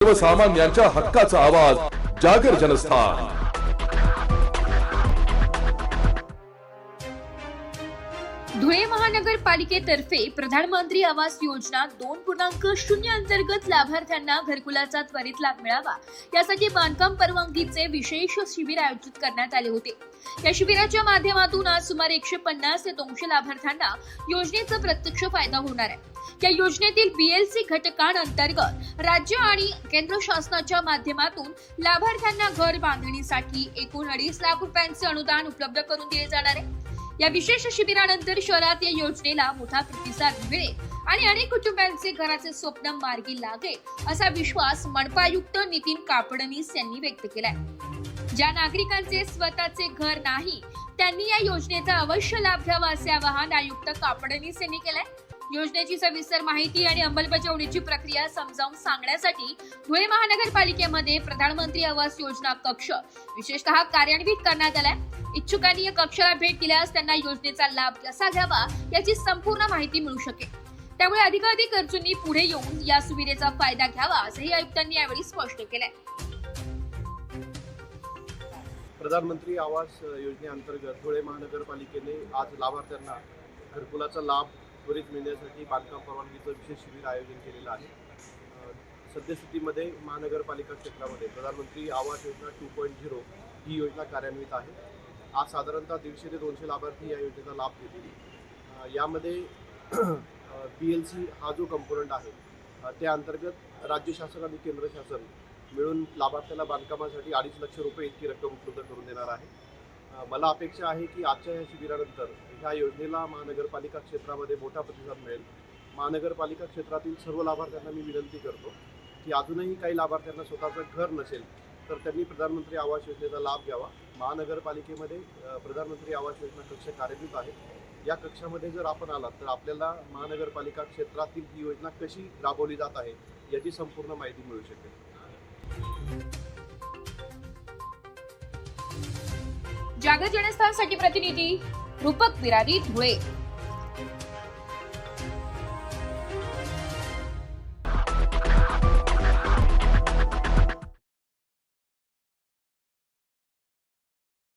सर्वसामान्यांच्या हक्काचा आवाज जागर जनस्थान। धुळे महानगरपालिकेतर्फे प्रधानमंत्री आवास योजना 2.0 अंतर्गत लाभार्थ्यांना घरकुलाचा त्वरित लाभ मिळावा यासाठी बांधकाम परवानगीचे विशेष शिबिर आयोजित करण्यात आले होते। या शिबिराच्या माध्यमातून आज सुमारे 150 ते 200 लाभार्थ्यांना योजनेचा प्रत्यक्ष फायदा होणार आहे। या योजनेतील बीएलसी घटकांअंतर्गत राज्य आणि केंद्र शासनाच्या माध्यमातून लाभार्थ्यांना घर बांधणीसाठी एकूण 2.5 लाख रुपयांचे अनुदान उपलब्ध करून दिले जाणार आहे। या विशेष शिबिरानंतर शहरात या योजनेला मोठा प्रतिसाद मिळेल आणि अनेक कुटुंबांचे घराचे स्वप्न मार्गी लागेल असा विश्वास मनपायुक्त नितीन कापडणीस यांनी व्यक्त केलाय। ज्या नागरिकांचे स्वतःचे घर नाही त्यांनी या योजनेचा अवश्य लाभ घ्यावा असे आवाहन आयुक्त कापडणीस यांनी केलंय। योजनेची सविस्तर माहिती आणि अंमलबजावणीची प्रक्रिया समजावून सांगण्यासाठी धुळे महानगरपालिकेमध्ये प्रधानमंत्री आवास योजना कक्ष विशेषतः कार्यान्वित करण्यात आलाय। इच्छुकांनी या कक्षाला भेट दिल्यास त्यांना योजनेचा लाभ कसा घ्यावा याची संपूर्ण माहिती मिळू शकेल। त्यामुळे अधिकाधिक गरजूंनी पुढे येऊन या सुविधेचा फायदा घ्यावा असंही आयुक्तांनी यावेळी स्पष्ट केलंय। प्रधानमंत्री आवास योजनेअंतर्गत धुळे महानगरपालिकेने आज लाभार्थ्यांना घरकुलाचा लाभ त्वरित मिळण्यासाठी बांधकाम परवानगीचं विशेष शिबिर आयोजन केलेलं आहे। सद्यस्थितीमध्ये महानगरपालिका क्षेत्रामध्ये प्रधानमंत्री आवास योजना 2.0 ही योजना कार्यान्वित आहे। आज साधारणतः 150 ते 200 लाभार्थी या योजनेचा लाभ घेतील। यामध्ये BLC हा जो कंपोनंट आहे त्या अंतर्गत राज्य शासन आणि केंद्र शासन मिळून लाभार्थ्याला बांधकामासाठी 2.5 लाख रुपये इतकी रक्कम उपलब्ध करून देणार आहे। मला अपेक्षा आहे की आजच्या या शिबिरानंतर ह्या योजनेला महानगरपालिका क्षेत्रामध्ये मोठा प्रतिसाद मिळेल। महानगरपालिका क्षेत्रातील सर्व लाभार्थ्यांना मी विनंती करतो की अजूनही काही लाभार्थ्यांना स्वतःचं घर नसेल तर त्यांनी प्रधानमंत्री आवास योजनेचा लाभ घ्यावा। महानगरपालिकेमध्ये प्रधानमंत्री आवास योजना कक्ष कार्यान्वित आहे। या कक्षामध्ये जर आपण आलात तर आपल्याला महानगरपालिका क्षेत्रातील ही योजना कशी राबवली जात आहे याची संपूर्ण माहिती मिळू शकेल। जागर जनस्थानसाठी प्रतिनिधी रूपक विरारी, धुळे।